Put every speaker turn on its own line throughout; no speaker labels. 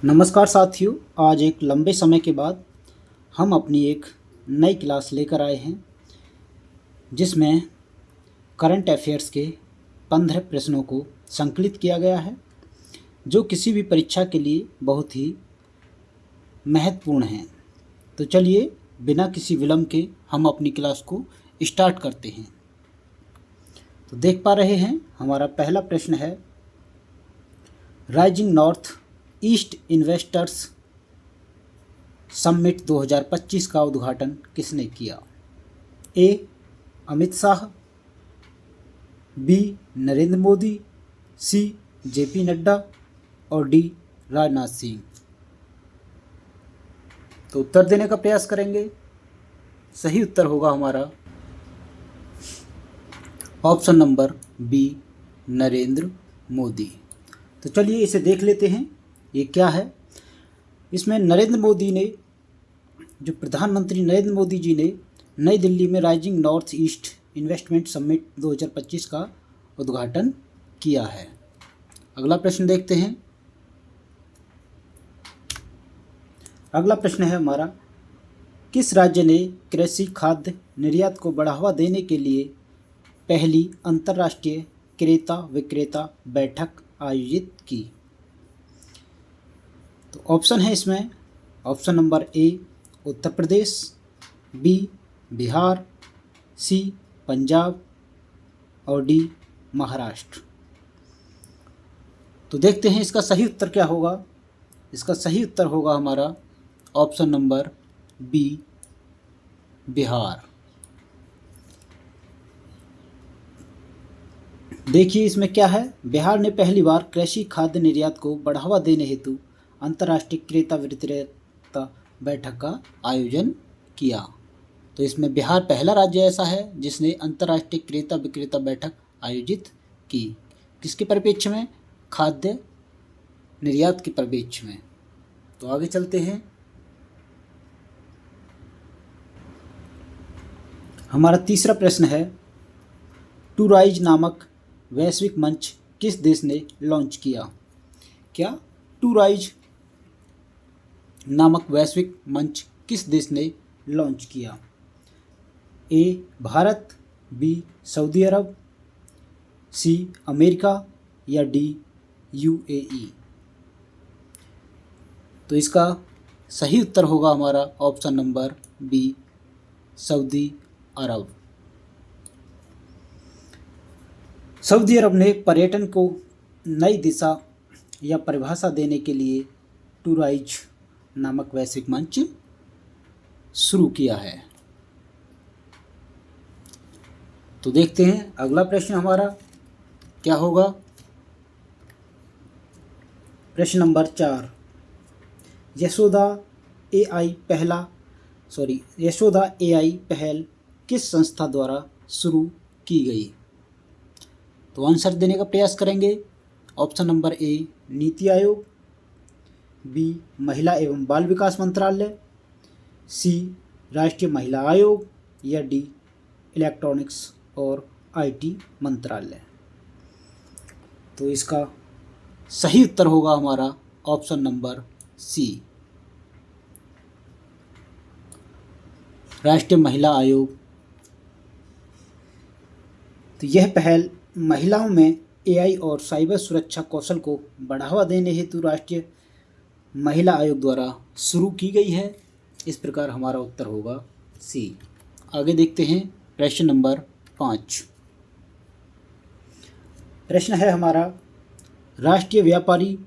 नमस्कार साथियों, आज एक लंबे समय के बाद हम अपनी एक नई क्लास लेकर आए हैं जिसमें करंट अफेयर्स के 15 प्रश्नों को संकलित किया गया है जो किसी भी परीक्षा के लिए बहुत ही महत्वपूर्ण हैं। तो चलिए बिना किसी विलंब के हम अपनी क्लास को स्टार्ट करते हैं। तो देख पा रहे हैं, हमारा पहला प्रश्न है, rising north east investors summit 2025 का उद्घाटन किसने किया? ए. अमित शाह, बी. नरेंद्र मोदी, सी. जेपी नड्डा और डी. राजनाथ सिंह। तो उत्तर देने का प्रयास करेंगे। सही उत्तर होगा हमारा option number B, Narendra Modi. तो चलिए इसे देख लेते हैं, ये क्या है। इसमें नरेंद्र मोदी ने, जो प्रधानमंत्री नरेंद्र मोदी जी ने नई दिल्ली में rising north east investment summit 2025 का उद्घाटन किया है। अगला प्रश्न देखते हैं। अगला प्रश्न है हमारा, किस राज्य ने कृषि खाद्य निर्यात को बढ़ावा देने के लिए पहली अंतर्राष्ट्रीय क्रेता विक्रेता बैठक आयोजित की? तो ऑप्शन है इसमें, ऑप्शन नंबर ए उत्तर प्रदेश, बी बिहार, सी पंजाब और डी महाराष्ट्र। तो देखते हैं इसका सही उत्तर क्या होगा। इसका सही उत्तर होगा हमारा ऑप्शन नंबर बी, बिहार। देखिए इसमें क्या है, बिहार ने पहली बार कृषि खाद्य निर्यात को बढ़ावा देने हेतु अंतर्राष्ट्रीय क्रेता विक्रेता बैठक का आयोजन किया। तो इसमें बिहार पहला राज्य ऐसा है जिसने अंतर्राष्ट्रीय क्रेता विक्रेता बैठक आयोजित की। किसके परिप्रेक्ष्य में? खाद्य निर्यात के परिप्रेक्ष्य में। तो आगे चलते हैं। हमारा तीसरा प्रश्न है, टू राइज नामक वैश्विक मंच किस देश ने लॉन्च किया? क्या टू राइज नामक वैश्विक मंच किस देश ने लॉन्च किया? ए भारत, बी सऊदी अरब, सी अमेरिका या डी यूएई। तो इसका सही उत्तर होगा हमारा ऑप्शन नंबर बी, सऊदी अरब। सऊदी अरब ने पर्यटन को नई दिशा या परिभाषा देने के लिए टू राइज नामक वैश्विक मंच शुरू किया है। तो देखते हैं अगला प्रश्न हमारा क्या होगा। प्रश्न नंबर 4, यशोदा एआई पहल किस संस्था द्वारा शुरू की गई? तो आंसर देने का प्रयास करेंगे। ऑप्शन नंबर ए नीति आयोग, बी महिला एवं बाल विकास मंत्रालय, सी राष्ट्रीय महिला आयोग या डी इलेक्ट्रॉनिक्स और आईटी मंत्रालय। तो इसका सही उत्तर होगा हमारा ऑप्शन नंबर सी, राष्ट्रीय महिला आयोग। तो यह पहल महिलाओं में एआई और साइबर सुरक्षा कौशल को बढ़ावा देने हेतु राष्ट्रीय महिला आयोग द्वारा शुरू की गई है। इस प्रकार हमारा उत्तर होगा सी। आगे देखते हैं प्रश्न नंबर 5। प्रश्न है हमारा, राष्ट्रीय व्यापारी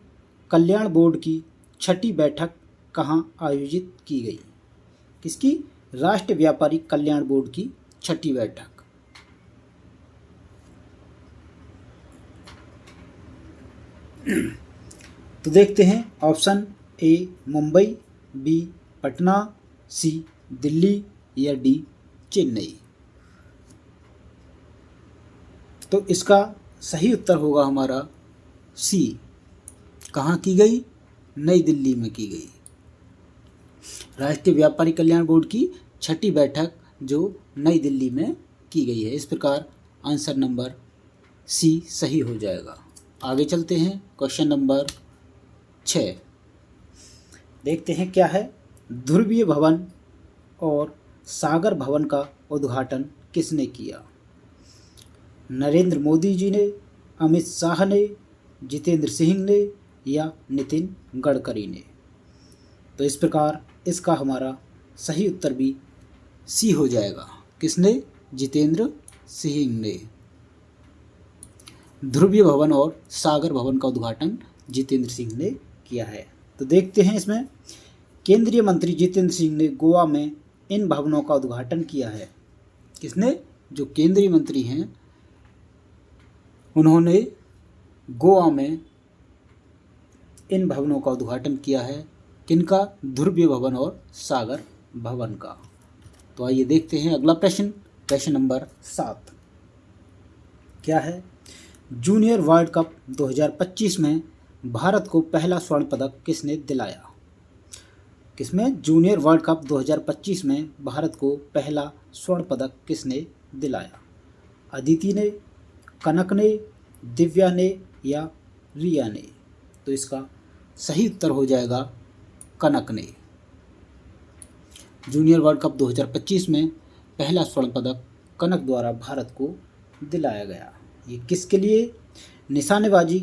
कल्याण बोर्ड की 6ठी बैठक कहाँ आयोजित की गई? किसकी? राष्ट्रीय व्यापारी कल्याण बोर्ड की 6ठी बैठक। तो देखते हैं, option A Mumbai, B Patna, सी दिल्ली या डी चेन्नई। तो इसका सही उत्तर होगा हमारा सी, कहाँ की गई? नई दिल्ली में की गई। राष्ट्रीय व्यापारी कल्याण बोर्ड की 6ठी बैठक जो नई दिल्ली में की गई है। इस प्रकार आंसर नंबर सी सही हो जाएगा। आगे चलते हैं, क्वेश्चन नंबर 6। देखते हैं क्या है। ध्रुवीय भवन और सागर भवन का उद्घाटन किसने किया? नरेंद्र मोदी जी ने, अमित शाह ने, जितेंद्र सिंह ने या नितिन गडकरी ने? तो इस प्रकार इसका हमारा सही उत्तर भी सी हो जाएगा। किसने? जितेंद्र सिंह ने। ध्रुवीय भवन और सागर भवन का उद्घाटन जितेंद्र सिंह ने किया है। तो देखते हैं इसमें, केंद्रीय मंत्री जितेंद्र सिंह ने गोवा में इन भवनों का उद्घाटन किया है। किसने? जो केंद्रीय मंत्री हैं उन्होंने गोवा में इन भवनों का उद्घाटन किया है। किनका? ध्रुवीय भवन और सागर भवन का। तो आइए देखते हैं अगला प्रश्न, प्रश्न नंबर 7 क्या है? जूनियर वर्ल्ड कप 2025 में भारत को पहला स्वर्ण पदक किसने दिलाया? किसमें? जूनियर वर्ल्ड कप 2025 में भारत को पहला स्वर्ण पदक किसने दिलाया? अदिति ने, कनक ने, दिव्या ने या रिया ने? तो इसका सही उत्तर हो जाएगा कनक ने। जूनियर वर्ल्ड कप 2025 में पहला स्वर्ण पदक कनक द्वारा भारत को दिलाया गया। ये किसके लिए? निशानेबाजी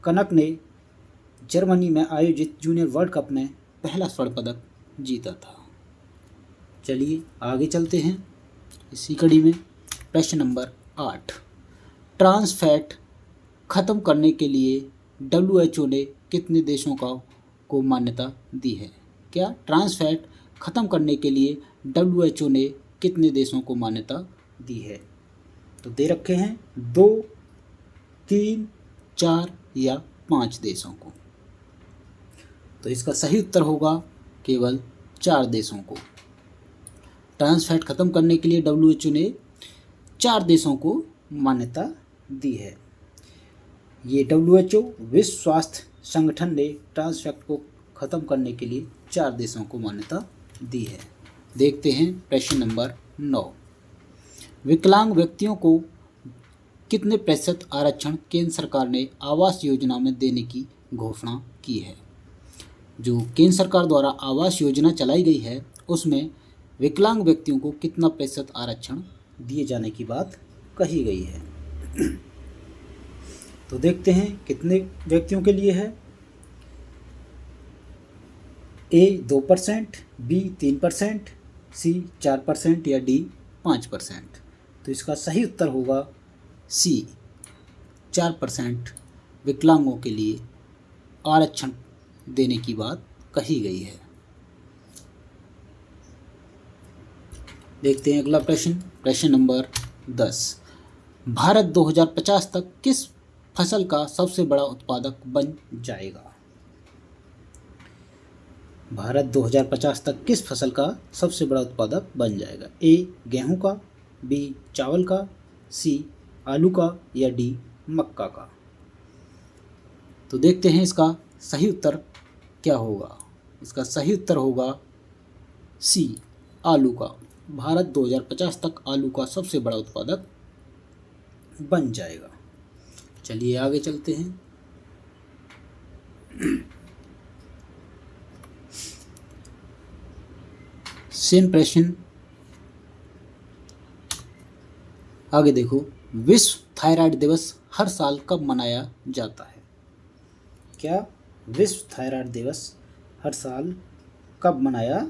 कनक ने जर्मनी में आयोजित जूनियर वर्ल्ड कप में पहला स्वर्ण पदक जीता था। चलिए आगे चलते हैं इसी कड़ी में। प्रश्न नंबर 8, ट्रांस फैट खत्म करने के लिए WHO ने कितने देशों को मान्यता दी है? क्या? ट्रांस फैट खत्म करने के लिए WHO ने कितने देशों को मान्यता दी है? तो दे रखे हैं 2, 3, 4 या 5 देशों को। तो इसका सही उत्तर होगा केवल 4 देशों को। ट्रांस फैट खत्म करने के लिए WHO ने 4 देशों को मान्यता दी है। ये WHO विश्व स्वास्थ्य संगठन ने ट्रांस फैट को खत्म करने के लिए 4 देशों को मान्यता दी है। देखते हैं प्रश्न नंबर 9, विकलांग व्यक्तियों को कितने प्रतिशत आरक्षण केंद्र सरकार ने आवास योजना में देने की घोषणा की है? जो केंद्र सरकार द्वारा आवास योजना चलाई गई है उसमें विकलांग व्यक्तियों को कितना प्रतिशत आरक्षण दिए जाने की बात कही गई है? तो देखते हैं कितने व्यक्तियों के लिए है। A 2%, B 3%, C 4% या D 5%? तो इसका सही उत्तर होगा C 4% विकलांगों के लिए आरक्षण देने की बात कही गई है। देखते हैं अगला प्रश्न, प्रश्न नंबर 10, भारत 2050 तक किस फसल का सबसे बड़ा उत्पादक बन जाएगा? भारत 2050 तक किस फसल का सबसे बड़ा उत्पादक बन जाएगा? A गेहूं का, B चावल का, C आलू का या D मक्का का? तो देखते हैं इसका सही उत्तर क्या होगा। इसका सही उत्तर होगा C आलू का। भारत 2050 तक आलू का सबसे बड़ा उत्पादक बन जाएगा। चलिए आगे चलते हैं। सेम प्रश्न आगे देखो, विश्व थायराइड दिवस हर साल कब मनाया जाता है? क्या? विश्व थायराइड दिवस हर साल कब मनाया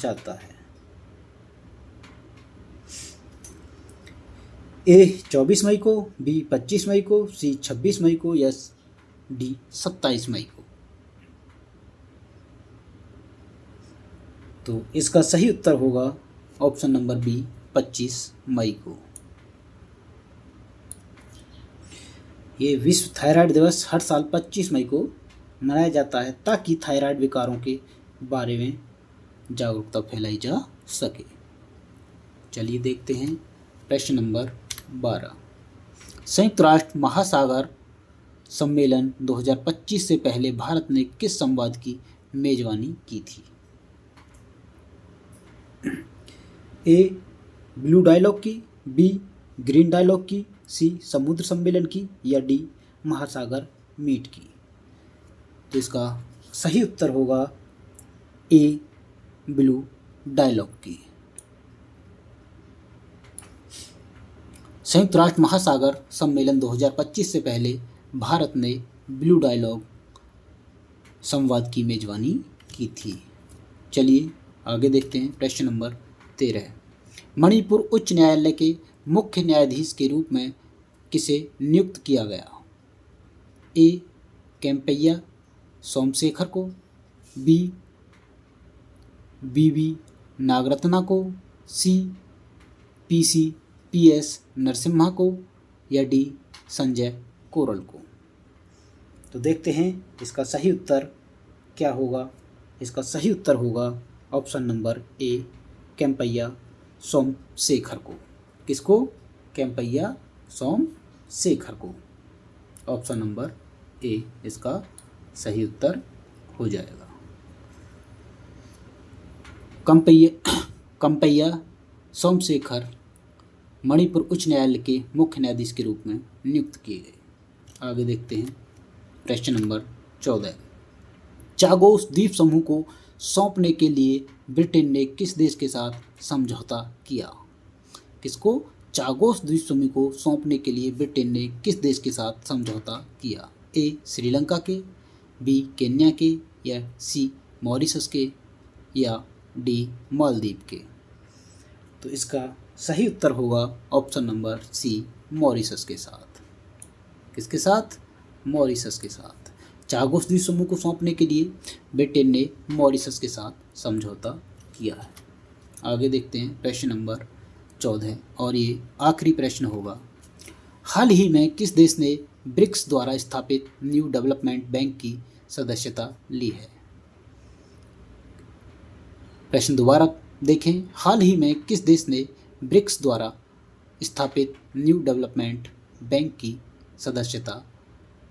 जाता है? A 24 मई को, B 25 मई को, C 26 मई को या D 27 मई को? तो इसका सही उत्तर होगा ऑप्शन नंबर B 25 मई को। ये विश्व थायराइड दिवस हर साल 25 मई को मनाया जाता है ताकि थायराइड विकारों के बारे में जागरूकता फैलाई जा सके। चलिए देखते हैं प्रश्न नंबर 12, संयुक्त राष्ट्र महासागर सम्मेलन 2025 से पहले भारत ने किस संवाद की मेजबानी की थी? A ब्लू डायलॉग की, B ग्रीन डायलॉग की, C समुद्र सम्मेलन की या D महासागर मीट की? तो इसका सही उत्तर होगा ए ब्लू डायलॉग की। संयुक्त राष्ट्र महासागर सम्मेलन 2025 से पहले भारत ने ब्लू डायलॉग संवाद की मेजबानी की थी। चलिए आगे देखते हैं। प्रश्न नंबर 13, मणिपुर उच्च न्यायालय के मुख्य न्यायाधीश के रूप में किसे नियुक्त किया गया? ए केम्पैया सोमशेखर को, बी वी नागरत्ना को, सी PS नरसिम्हा को, या डी संजय कोरल को। तो देखते हैं इसका सही उत्तर क्या होगा। इसका सही उत्तर होगा option number A Kempaiah Somashekar को। किसको? केम्पैया सोमशेखर को। ऑप्शन नंबर ए इसका सही उत्तर हो जाएगा। केम्पैया सोमशेखर मणिपुर उच्च न्यायालय के मुख्य न्यायाधीश के रूप में नियुक्त किए गए। आगे देखते हैं। प्रश्न नंबर 14, चागोस द्वीप समूह को सौंपने के लिए ब्रिटेन ने किस देश के साथ समझौता किया? किसको? चागोस द्वीप समूह को सौंपने के लिए ब्रिटेन ने किस देश के साथ समझौता किया? ए श्रीलंका के, बी केन्या के, या सी मॉरिशस के, या डी मालदीव के। तो इसका सही उत्तर होगा ऑप्शन नंबर सी मॉरिशस के साथ। किसके साथ? मॉरिशस के साथ। चागोस द्वीप समूह को सौंपने के लिए ब्रिटेन ने मॉरिशस के साथ समझौता किया है। आगे देखते हैं। प्रश्न नंबर 14 और ये आखिरी प्रश्न होगा। हाल ही में किस देश ने ब्रिक्स द्वारा स्थापित न्यू डेवलपमेंट बैंक की सदस्यता ली है? प्रश्न दोबारा देखें। हाल ही में किस देश ने ब्रिक्स द्वारा स्थापित न्यू डेवलपमेंट बैंक की सदस्यता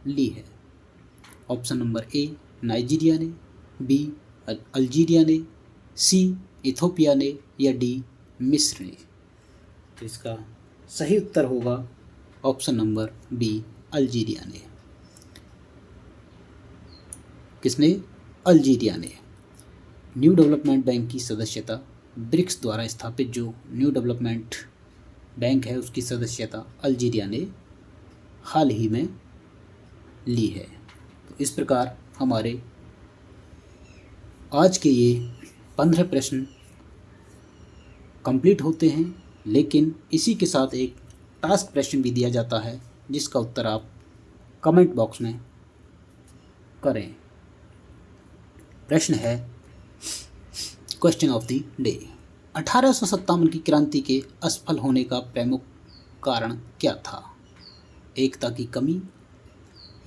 ली है? ऑप्शन नंबर ए नाइजीरिया ने, बी अल्जीरिया ने, सी इथोपिया ने, या डी मिस्र ने। तो इसका सही उत्तर होगा ऑप्शन नंबर बी अल्जीरिया ने। किसने? अल्जीरिया ने। न्यू डेवलपमेंट बैंक की सदस्यता ब्रिक्स द्वारा स्थापित जो न्यू डेवलपमेंट बैंक है उसकी सदस्यता अल्जीरिया ने हाल ही में ली है। तो इस प्रकार हमारे आज के ये 15 प्रश्न कंप्लीट होते हैं, लेकिन इसी के साथ एक टास्क प्रश्न भी दिया जाता है जिसका उत्तर आप कमेंट बॉक्स में करें। प्रश्न है क्वेश्चन ऑफ द डे। 1857 की क्रांति के असफल होने का प्रमुख कारण क्या था? एकता की कमी,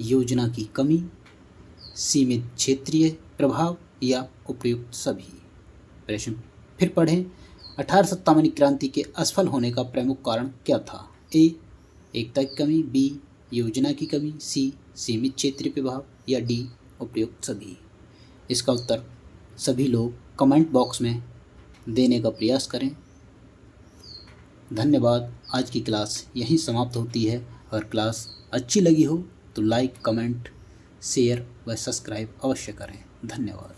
योजना की कमी, सीमित क्षेत्रीय प्रभाव, या उपयुक्त सभी। प्रश्न फिर पढ़ें। 1857 की क्रांति के असफल होने का प्रमुख कारण क्या था? ए एकता की कमी, बी योजना की कमी, सी सीमित क्षेत्रीय प्रभाव, या डी उपयुक्त सभी। इसका उत्तर सभी लोग कमेंट बॉक्स में देने का प्रयास करें। धन्यवाद। आज की क्लास यहीं समाप्त होती है। अगर क्लास अच्छी लगी हो तो लाइक, कमेंट, शेयर व सब्सक्राइब अवश्य करें। धन्यवाद।